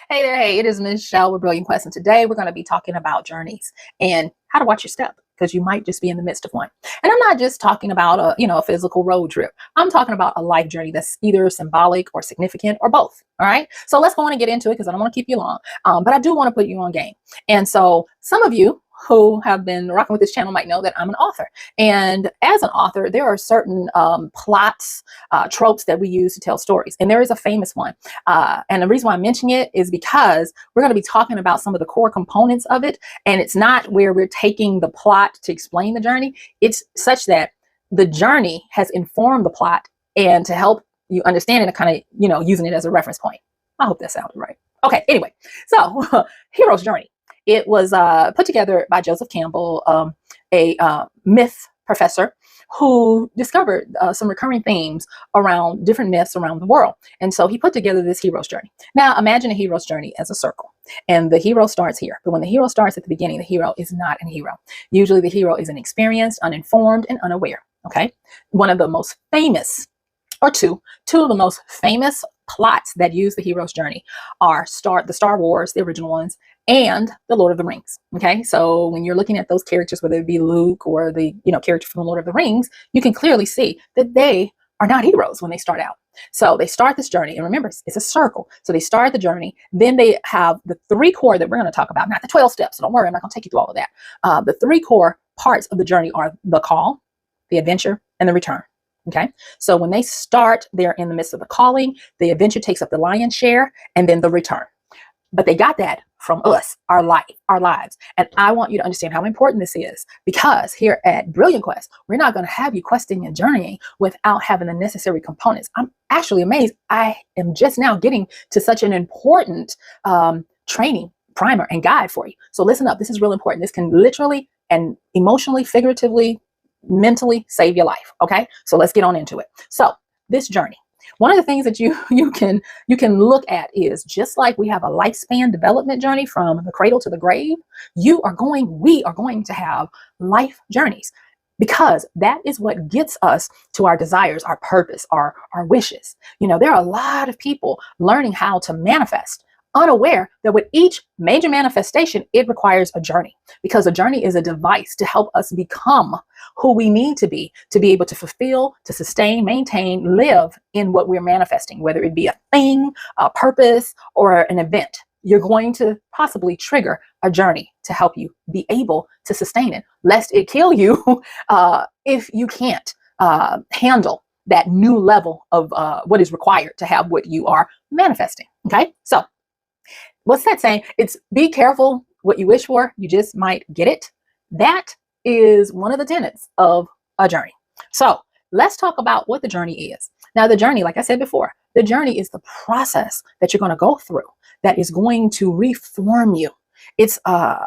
Hey there, hey, it is Michelle with Brilliant Quest, and today we're going to be talking about journeys and how to watch your step because you might just be in the midst of one. And I'm not just talking about a physical road trip. I'm talking about a life journey that's either symbolic or significant or both. All right, so let's go on and get into it because I don't want to keep you long, but I do want to put you on game. And so some of you who have been rocking with this channel might know that I'm an author. And as an author, there are certain plots, tropes that we use to tell stories. And there is a famous one. And the reason why I'm mentioning it is because we're going to be talking about some of the core components of it. And it's not where we're taking the plot to explain the journey. It's such that the journey has informed the plot and to help you understand it and kind of, using it as a reference point. I hope that sounded right. Okay, anyway, so Hero's Journey. It was put together by Joseph Campbell, a myth professor who discovered some recurring themes around different myths around the world. And so he put together this hero's journey. Now, imagine a hero's journey as a circle. And the hero starts here. But when the hero starts at the beginning, the hero is not a hero. Usually the hero is inexperienced, uninformed, and unaware. Okay? One of the most famous, or two of the most famous plots that use the hero's journey are the Star Wars, the original ones, and the Lord of the Rings. Okay, so when you're looking at those characters, whether it be Luke or the character from the Lord of the Rings, you can clearly see that they are not heroes when they start out. So they start this journey, and remember, it's a circle. So they start the journey, then they have the three core that we're going to talk about, not the 12 steps. So don't worry, I'm not going to take you through all of that. The three core parts of the journey are the call, the adventure, and the return. Okay, so when they start, they're in the midst of the calling, the adventure takes up the lion's share, and then the return. But they got that from us, our lives. And I want you to understand how important this is, because here at Brilliant Quest, we're not going to have you questing and journeying without having the necessary components. I'm actually amazed. I am just now getting to such an important training primer and guide for you. So listen up. This is real important. This can literally and emotionally, figuratively, mentally save your life. Okay, so let's get on into it. So this journey, one of the things that you can look at is, just like we have a lifespan development journey from the cradle to the grave, we are going to have life journeys, because that is what gets us to our desires, our purpose, our wishes. There are a lot of people learning how to manifest, unaware that with each major manifestation, it requires a journey, because a journey is a device to help us become who we need to be able to fulfill, to sustain, maintain, live in what we're manifesting, whether it be a thing, a purpose, or an event. You're going to possibly trigger a journey to help you be able to sustain it, lest it kill you if you can't handle that new level of what is required to have what you are manifesting. Okay, so what's that saying? It's be careful what you wish for, you just might get it. That is one of the tenets of a journey. So let's talk about what the journey is. Now, the journey, like I said before, the journey is the process that you're going to go through that is going to reform you. It's a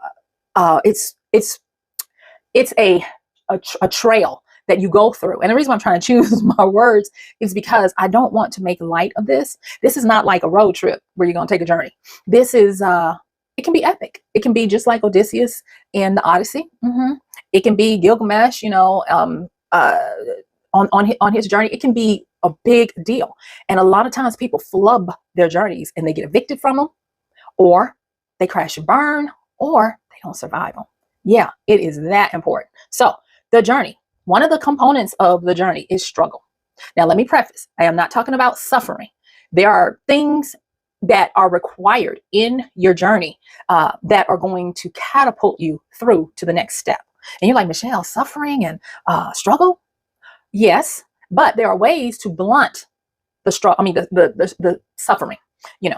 trail that you go through. And the reason why I'm trying to choose my words is because I don't want to make light of this. This is not like a road trip where you're going to take a journey. This is, it can be epic. It can be just like Odysseus in the Odyssey. It can be Gilgamesh, on his journey. It can be a big deal. And a lot of times people flub their journeys and they get evicted from them, or they crash and burn, or they don't survive them. Yeah, it is that important. So the journey, one of the components of the journey is struggle. Now, let me preface, I am not talking about suffering. There are things that are required in your journey that are going to catapult you through to the next step. And you're like, Michelle, suffering and struggle? Yes, but there are ways to blunt the struggle. I mean, the suffering.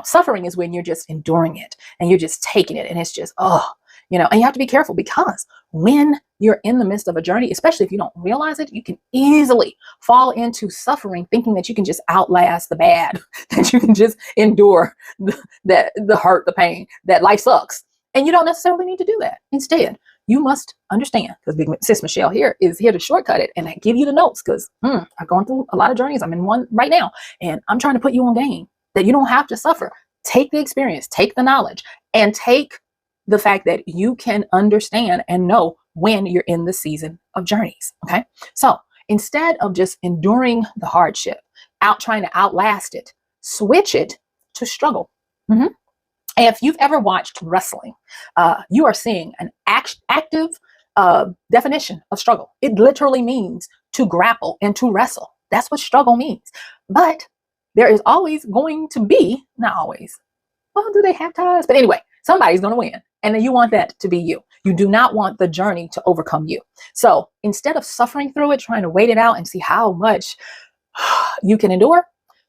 Suffering is when you're just enduring it and you're just taking it, and it's just, and you have to be careful, because when you're in the midst of a journey, especially if you don't realize it, you can easily fall into suffering, thinking that you can just outlast the bad, that you can just endure the hurt, the pain, that life sucks. And you don't necessarily need to do that. Instead, you must understand, because Big Sis Michelle here is here to shortcut it, and I give you the notes because I'm going through a lot of journeys. I'm in one right now, and I'm trying to put you on game that you don't have to suffer. Take the experience, take the knowledge, and take the fact that you can understand and know when you're in the season of journeys. Okay, so instead of just enduring the hardship, trying to outlast it, switch it to struggle. If you've ever watched wrestling, you are seeing an active definition of struggle. It literally means to grapple and to wrestle. That's what struggle means. But there is always going to be, not always, well, do they have ties? But anyway, somebody's going to win. And then you want that to be you. You do not want the journey to overcome you. So instead of suffering through it, trying to wait it out and see how much you can endure,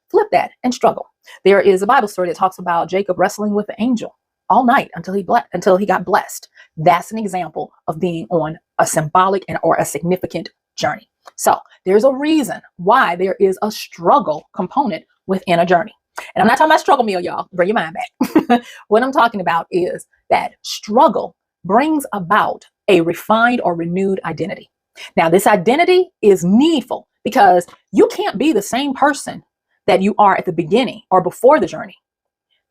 flip that and struggle. There is a Bible story that talks about Jacob wrestling with the angel all night until he got blessed. That's an example of being on a symbolic or a significant journey. So there's a reason why there is a struggle component within a journey. And I'm not talking about struggle meal, y'all. Bring your mind back. What I'm talking about is that struggle brings about a refined or renewed identity. Now, this identity is needful because you can't be the same person that you are at the beginning or before the journey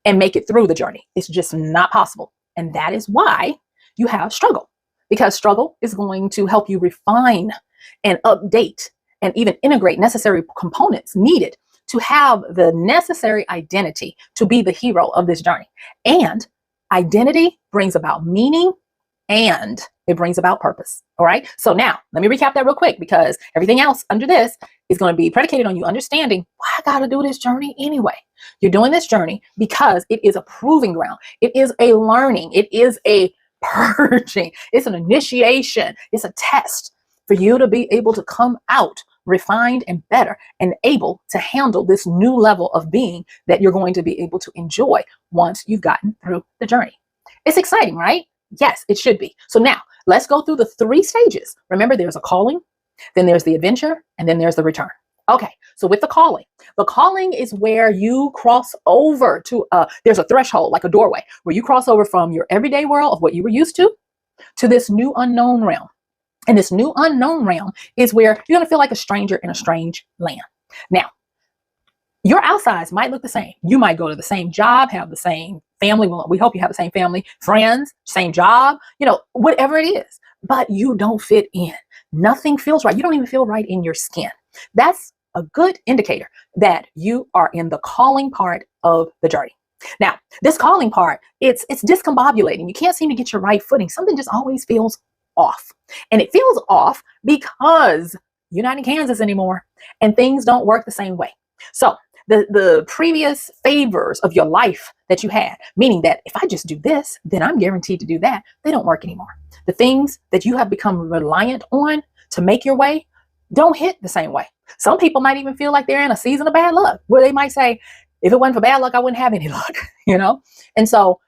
and make it through the journey. It's just not possible. And that is why you have struggle, because struggle is going to help you refine and update and even integrate necessary components needed to have the necessary identity to be the hero of this journey. And identity brings about meaning and it brings about purpose. All right. So now let me recap that real quick, because everything else under this is going to be predicated on you understanding why I got to do this journey anyway. You're doing this journey because it is a proving ground. It is a learning. It is a purging. It's an initiation. It's a test for you to be able to come out refined and better and able to handle this new level of being that you're going to be able to enjoy once you've gotten through the journey. It's exciting, right? Yes, it should be. So now let's go through the 3 stages. Remember, there's a calling, then there's the adventure, and then there's the return. Okay, so with the calling is where you cross over to, there's a threshold, like a doorway, where you cross over from your everyday world of what you were used to this new unknown realm. And this new unknown realm is where you're going to feel like a stranger in a strange land. Now, your outsides might look the same. You might go to the same job, have the same family. Well, we hope you have the same family, friends, same job, whatever it is, but you don't fit in. Nothing feels right. You don't even feel right in your skin. That's a good indicator that you are in the calling part of the journey. Now, this calling part, it's discombobulating. You can't seem to get your right footing. Something just always feels off. And it feels off because you're not in Kansas anymore and things don't work the same way. So the previous favors of your life that you had, meaning that if I just do this, then I'm guaranteed to do that, they don't work anymore. The things that you have become reliant on to make your way don't hit the same way. Some people might even feel like they're in a season of bad luck, where they might say, if it wasn't for bad luck, I wouldn't have any luck, And so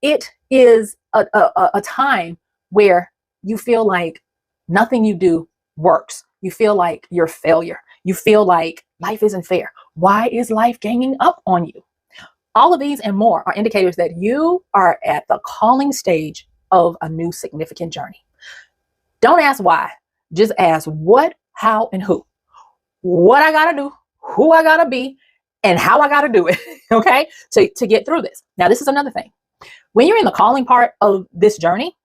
it is a time where you feel like nothing you do works. You feel like you're a failure. You feel like life isn't fair. Why is life ganging up on you? All of these and more are indicators that you are at the calling stage of a new significant journey. Don't ask why. Just ask what, how, and who. What I got to do, who I got to be, and how I got to do it, okay, to get through this. Now, this is another thing. When you're in the calling part of this journey,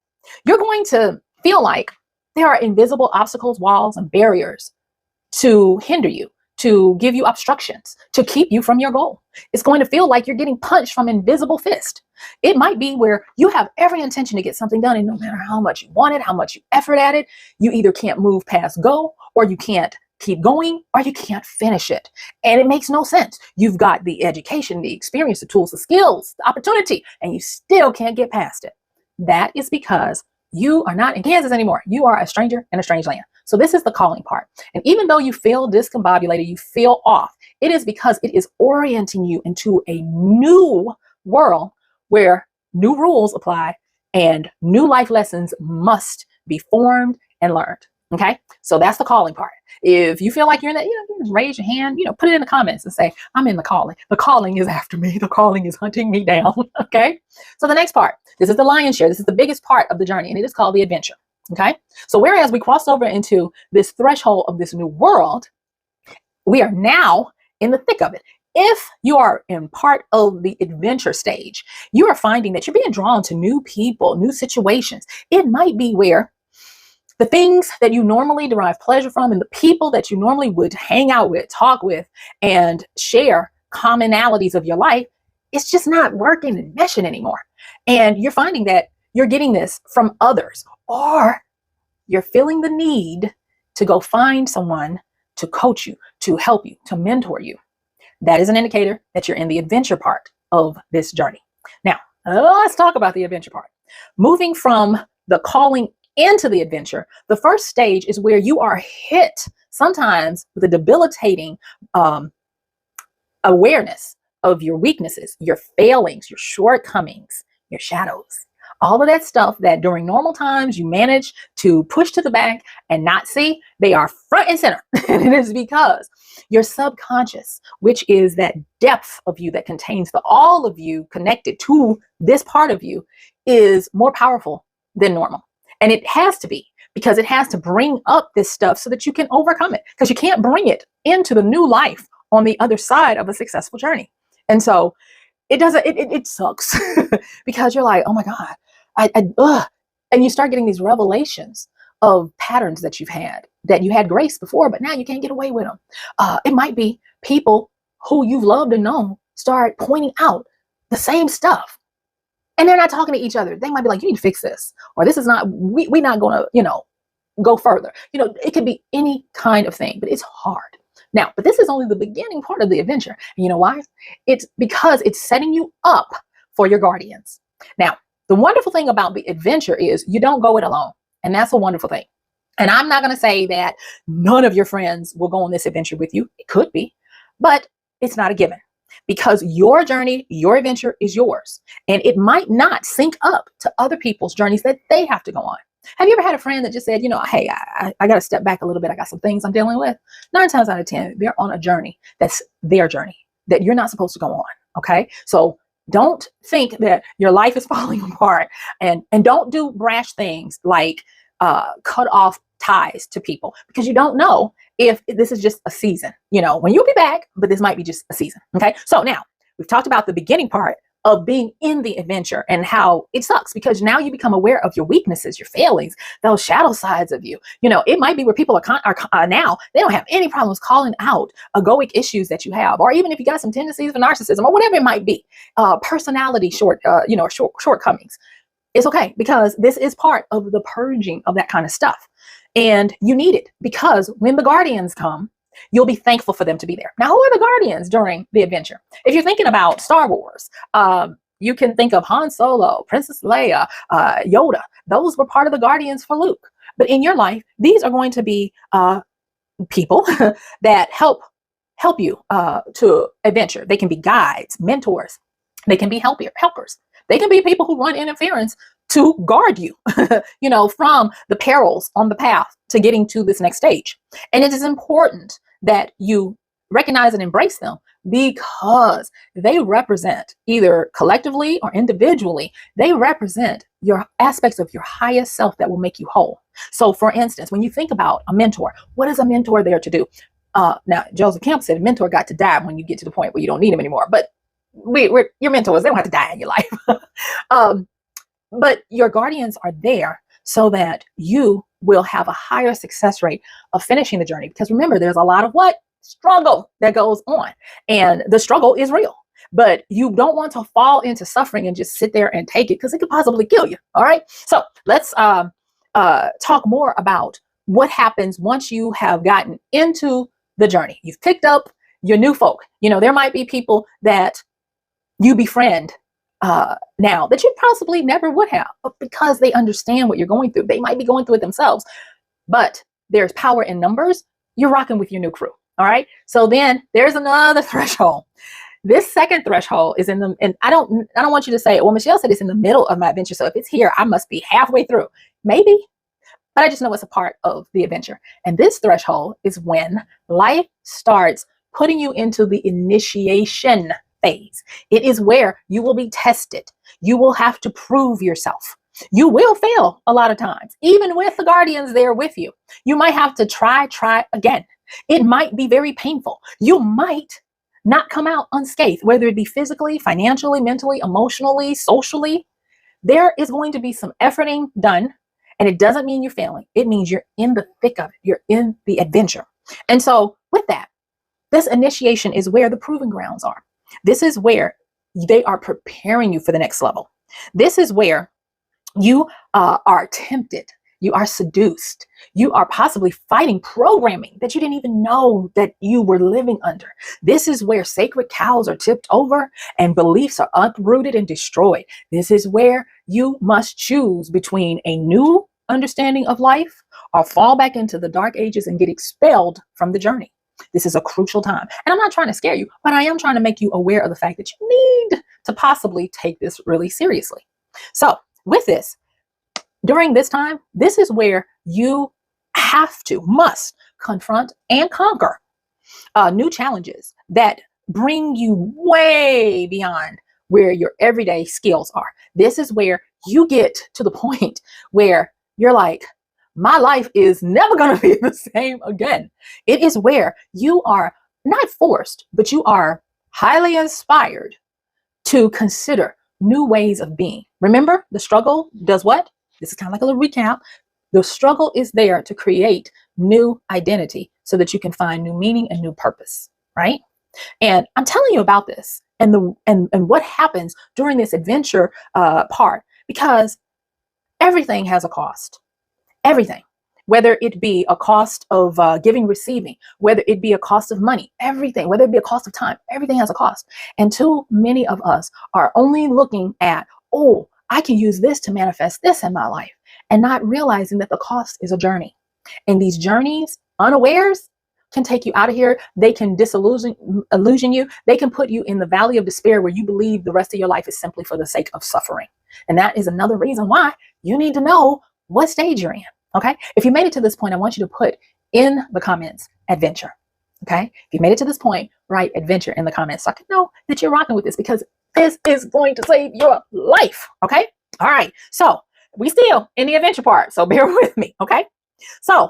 you're going to feel like there are invisible obstacles, walls, and barriers to hinder you, to give you obstructions, to keep you from your goal. It's going to feel like you're getting punched from an invisible fist. It might be where you have every intention to get something done, and no matter how much you want it, how much you effort at it, you either can't move past go, or you can't keep going, or you can't finish it. And it makes no sense. You've got the education, the experience, the tools, the skills, the opportunity, and you still can't get past it. That is because you are not in Kansas anymore. You are a stranger in a strange land. So this is the calling part. And even though you feel discombobulated, you feel off, it is because it is orienting you into a new world where new rules apply and new life lessons must be formed and learned. Okay, so that's the calling part. If you feel like you're in that, just raise your hand, put it in the comments and say, I'm in the calling. The calling is after me. The calling is hunting me down. Okay, so the next part, this is the lion's share. This is the biggest part of the journey, and it is called the adventure. Okay, so whereas we cross over into this threshold of this new world, we are now in the thick of it. If you are in part of the adventure stage, you are finding that you're being drawn to new people, new situations. It might be where the things that you normally derive pleasure from and the people that you normally would hang out with, talk with, and share commonalities of your life, it's just not working and meshing anymore. And you're finding that you're getting this from others, or you're feeling the need to go find someone to coach you, to help you, to mentor you. That is an indicator that you're in the adventure part of this journey. Now, let's talk about the adventure part. Moving from the calling into the adventure, the first stage is where you are hit sometimes with a debilitating awareness of your weaknesses, your failings, your shortcomings, your shadows. All of that stuff that during normal times you manage to push to the back and not see, they are front and center. And it is because your subconscious, which is that depth of you that contains all of you connected to this part of you, is more powerful than normal. And it has to be, because it has to bring up this stuff so that you can overcome it, because you can't bring it into the new life on the other side of a successful journey. And so it sucks because you're like, oh my God, and you start getting these revelations of patterns that you had grace before, but now you can't get away with them. It might be people who you've loved and known start pointing out the same stuff, and they're not talking to each other. They might be like, you need to fix this, or this is not, we're not going to, go further. It could be any kind of thing, but it's hard. Now, but this is only the beginning part of the adventure. And you know why? It's because it's setting you up for your guardians. Now, the wonderful thing about the adventure is you don't go it alone. And that's a wonderful thing. And I'm not going to say that none of your friends will go on this adventure with you. It could be, but it's not a given, because your journey, your adventure is yours. And it might not sync up to other people's journeys that they have to go on. Have you ever had a friend that just said, hey, I got to step back a little bit. I got some things I'm dealing with. 9 times out of 10, they're on a journey that's their journey that you're not supposed to go on. Okay. So don't think that your life is falling apart, and don't do brash things like cut off ties to people, because you don't know if this is just a season, when you'll be back, but this might be just a season. Okay. So now we've talked about the beginning part of being in the adventure and how it sucks, because now you become aware of your weaknesses, your failings, those shadow sides of you. It might be where people are now, they don't have any problems calling out egoic issues that you have, or even if you got some tendencies for narcissism or whatever it might be, personality shortcomings. It's okay, because this is part of the purging of that kind of stuff. And you need it, because when the guardians come, you'll be thankful for them to be there. Now, who are the guardians during the adventure? If you're thinking about Star Wars, you can think of Han Solo, Princess Leia, Yoda. Those were part of the guardians for Luke. But in your life, these are going to be people that help you to adventure. They can be guides, mentors. They can be helpers. They can be people who run interference to guard you, from the perils on the path to getting to this next stage. And it is important that you recognize and embrace them, because they represent, either collectively or individually, they represent your aspects of your highest self that will make you whole. So for instance, when you think about a mentor, what is a mentor there to do? Now, Joseph Campbell said a mentor got to die when you get to the point where you don't need him anymore. But we're your mentors, they don't have to die in your life. But your guardians are there so that you will have a higher success rate of finishing the journey. Because remember, there's a lot of struggle that goes on, and the struggle is real. But you don't want to fall into suffering and just sit there and take it, because it could possibly kill you. All right. So let's talk more about what happens once you have gotten into the journey. You've picked up your new folk. There might be people that you befriend now that you possibly never would have, but because they understand what you're going through. They might be going through it themselves, but there's power in numbers. You're rocking with your new crew. All right. So then there's another threshold. This second threshold is and I don't want you to say, well, Michelle said it's in the middle of my adventure, so if it's here, I must be halfway through. Maybe, but I just know it's a part of the adventure. And this threshold is when life starts putting you into the initiation phase. It is where you will be tested. You will have to prove yourself. You will fail a lot of times, even with the guardians there with you. You might have to try again. It might be very painful. You might not come out unscathed, whether it be physically, financially, mentally, emotionally, socially. There is going to be some efforting done, and it doesn't mean you're failing. It means you're in the thick of it. You're in the adventure. And so with that, this initiation is where the proving grounds are. This is where they are preparing you for the next level. This is where you are tempted, you are seduced, you are possibly fighting programming that you didn't even know that you were living under. This is where sacred cows are tipped over and beliefs are uprooted and destroyed. This is where you must choose between a new understanding of life or fall back into the dark ages and get expelled from the journey. This is a crucial time. And I'm not trying to scare you, but I am trying to make you aware of the fact that you need to possibly take this really seriously. So with this, during this time, this is where you must confront and conquer new challenges that bring you way beyond where your everyday skills are. This is where you get to the point where you're like, my life is never going to be the same again. It is where you are not forced, but you are highly inspired to consider new ways of being. Remember, the struggle does what? This is kind of like a little recap. The struggle is there to create new identity so that you can find new meaning and new purpose, right? And I'm telling you about this and what happens during this adventure part, because everything has a cost. Everything, whether it be a cost of giving, receiving, whether it be a cost of money, everything, whether it be a cost of time, everything has a cost. And too many of us are only looking at, oh, I can use this to manifest this in my life, and not realizing that the cost is a journey. And these journeys, unawares, can take you out of here. They can illusion you. They can put you in the valley of despair where you believe the rest of your life is simply for the sake of suffering. And that is another reason why you need to know what stage you're in. Okay. If you made it to this point, I want you to put in the comments adventure. Okay. If you made it to this point, write adventure in the comments so I can know that you're rocking with this, because this is going to save your life. Okay. All right. So we still in the adventure part. So bear with me. Okay. So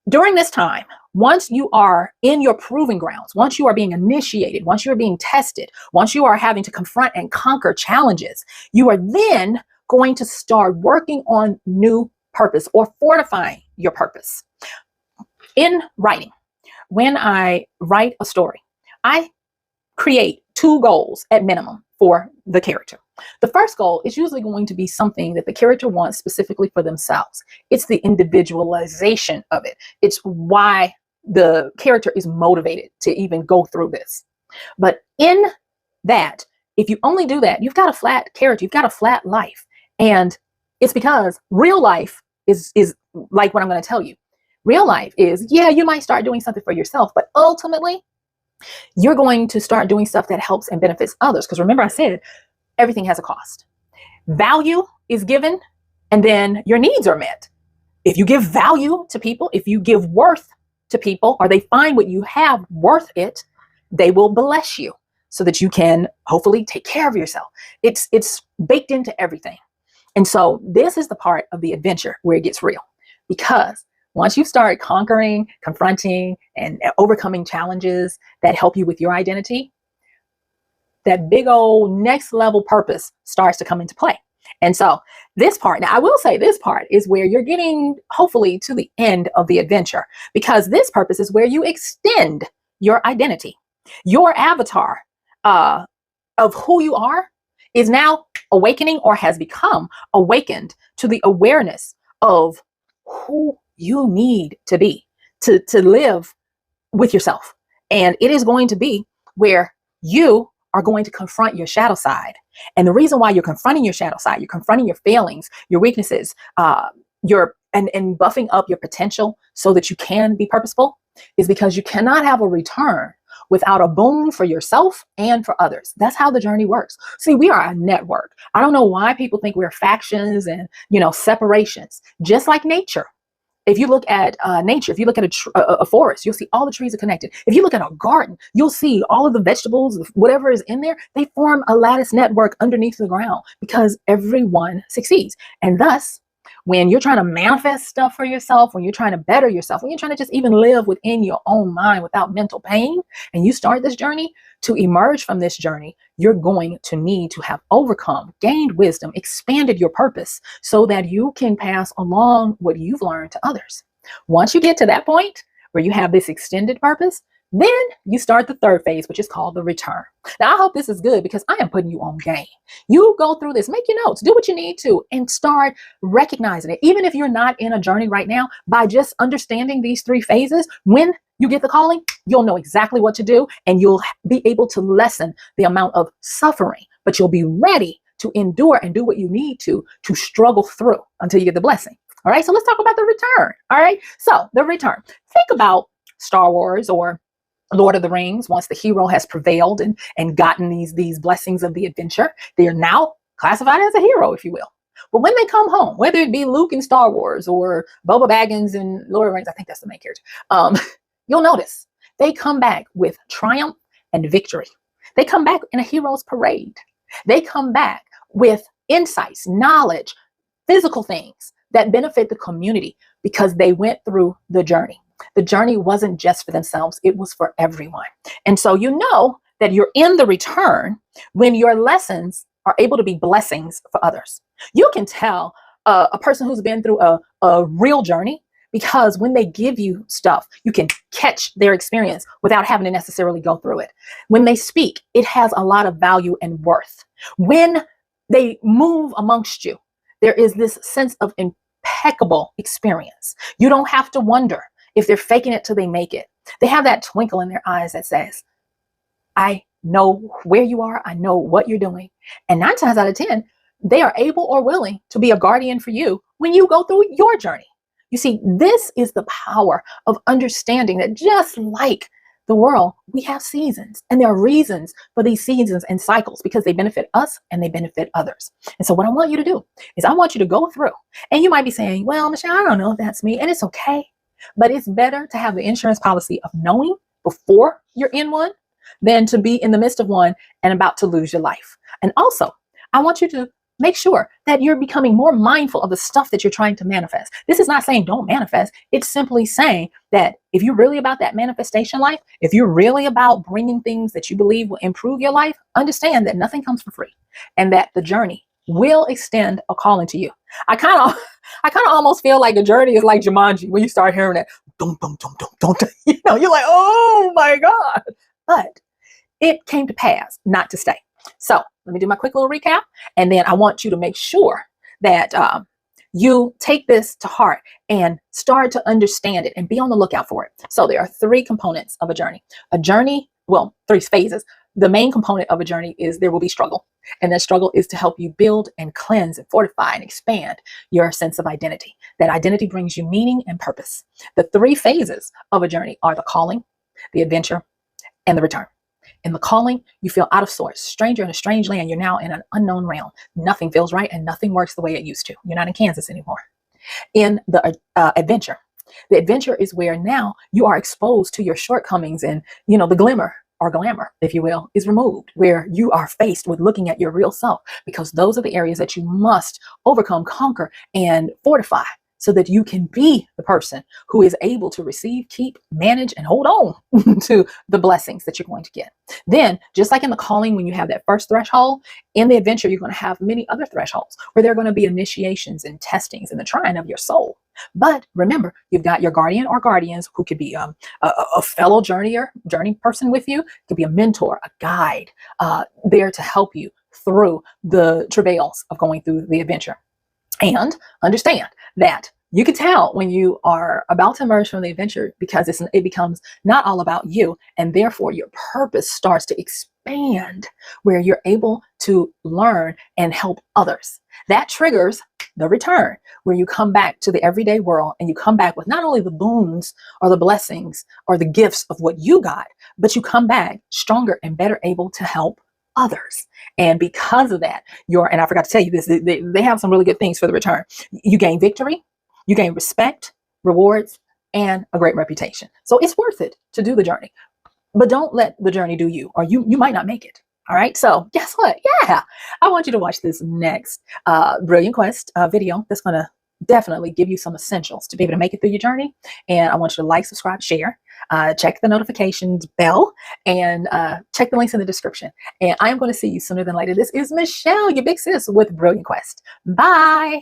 during this time, once you are in your proving grounds, once you are being initiated, once you are being tested, once you are having to confront and conquer challenges, you are then going to start working on new purpose or fortifying your purpose. In writing, when I write a story, I create 2 goals at minimum for the character. The first goal is usually going to be something that the character wants specifically for themselves. It's the individualization of it. It's why the character is motivated to even go through this. But in that, if you only do that, you've got a flat character, you've got a flat life. And it's because real life is like what I'm going to tell you. Real life is, yeah, you might start doing something for yourself, but ultimately you're going to start doing stuff that helps and benefits others. Because remember, I said everything has a cost. Value is given, and then your needs are met. If you give value to people, if you give worth to people, or they find what you have worth it, they will bless you so that you can hopefully take care of yourself. It's baked into everything. And so this is the part of the adventure where it gets real, because once you start conquering, confronting, and overcoming challenges that help you with your identity, that big old next level purpose starts to come into play. And so this part, now I will say this part is where you're getting hopefully to the end of the adventure, because this purpose is where you extend your identity. Your avatar of who you are is now awakening, or has become awakened to the awareness of who you need to be to live with yourself. And it is going to be where you are going to confront your shadow side. And the reason why you're confronting your shadow side, you're confronting your failings, your weaknesses, and buffing up your potential so that you can be purposeful, is because you cannot have a return without a boon for yourself and for others. That's how the journey works. See, we are a network. I don't know why people think we're factions and, separations, just like nature. If you look at nature, if you look at a forest, you'll see all the trees are connected. If you look at a garden, you'll see all of the vegetables, whatever is in there, they form a lattice network underneath the ground, because everyone succeeds. And thus, when you're trying to manifest stuff for yourself, when you're trying to better yourself, when you're trying to just even live within your own mind without mental pain, and you start this journey, to emerge from this journey, you're going to need to have overcome, gained wisdom, expanded your purpose so that you can pass along what you've learned to others. Once you get to that point where you have this extended purpose, Then you start the third phase, which is called the return. Now, I hope this is good because I am putting you on game. You go through this, make your notes, do what you need to, and start recognizing it. Even if you're not in a journey right now, by just understanding these three phases, when you get the calling, you'll know exactly what to do, and you'll be able to lessen the amount of suffering, but you'll be ready to endure and do what you need to struggle through until you get the blessing. All right, so let's talk about the return. All right, so the return. Think about Star Wars or Lord of the Rings. Once the hero has prevailed and gotten these blessings of the adventure, they are now classified as a hero, if you will. But when they come home, whether it be Luke in Star Wars or Boba Baggins in Lord of the Rings, I think that's the main character, you'll notice they come back with triumph and victory. They come back in a hero's parade. They come back with insights, knowledge, physical things that benefit the community because they went through the journey. The journey wasn't just for themselves, it was for everyone. And so you know that you're in the return when your lessons are able to be blessings for others. You can tell a person who's been through a real journey because when they give you stuff, you can catch their experience without having to necessarily go through it. When they speak, it has a lot of value and worth. When they move amongst you, there is this sense of impeccable experience. You don't have to wonder if they're faking it till they make it. They have that twinkle in their eyes that says, I know where you are, I know what you're doing. And 9 times out of 10, they are able or willing to be a guardian for you when you go through your journey. You see, this is the power of understanding that just like the world, we have seasons, and there are reasons for these seasons and cycles because they benefit us and they benefit others. And so what I want you to do is I want you to go through, and you might be saying, well, Michelle, I don't know if that's me, and it's okay. But it's better to have the insurance policy of knowing before you're in one than to be in the midst of one and about to lose your life. And also, I want you to make sure that you're becoming more mindful of the stuff that you're trying to manifest. This is not saying don't manifest. It's simply saying that if you're really about that manifestation life, if you're really about bringing things that you believe will improve your life, understand that nothing comes for free and that the journey will extend a calling to you. I kind of almost feel like the journey is like Jumanji when you start hearing that, dum, dum, dum, dum, dum, dum. You're like, oh my God. But it came to pass not to stay. So let me do my quick little recap. And then I want you to make sure that you take this to heart and start to understand it and be on the lookout for it. So there are 3 components of a journey. A journey, well, 3 phases. The main component of a journey is there will be struggle. And that struggle is to help you build and cleanse and fortify and expand your sense of identity. That identity brings you meaning and purpose. The 3 phases of a journey are the calling, the adventure, and the return. In the calling, you feel out of sorts, stranger in a strange land. You're now in an unknown realm. Nothing feels right and nothing works the way it used to. You're not in Kansas anymore. In the adventure is where now you are exposed to your shortcomings and, the glimmer or glamour, if you will, is removed, where you are faced with looking at your real self, because those are the areas that you must overcome, conquer, and fortify so that you can be the person who is able to receive, keep, manage, and hold on to the blessings that you're going to get. Then, just like in the calling, when you have that first threshold, in the adventure, you're going to have many other thresholds where there are going to be initiations and testings and the trying of your soul. But remember, you've got your guardian or guardians who could be a fellow journey person with you. It could be a mentor, a guide, there to help you through the travails of going through the adventure. And understand that you can tell when you are about to emerge from the adventure because it becomes not all about you, and therefore your purpose starts to expand where you're able to learn and help others. That triggers the return, where you come back to the everyday world and you come back with not only the boons or the blessings or the gifts of what you got, but you come back stronger and better able to help others. And because of that, and I forgot to tell you this, they have some really good things for the return. You gain victory, you gain respect, rewards, and a great reputation. So it's worth it to do the journey, but don't let the journey do you, or you might not make it. All right. So guess what? Yeah, I want you to watch this next Brilliant Quest video that's going to definitely give you some essentials to be able to make it through your journey. And I want you to like, subscribe, share, check the notifications bell, and check the links in the description. And I am going to see you sooner than later. This is Michelle, your big sis with Brilliant Quest. Bye.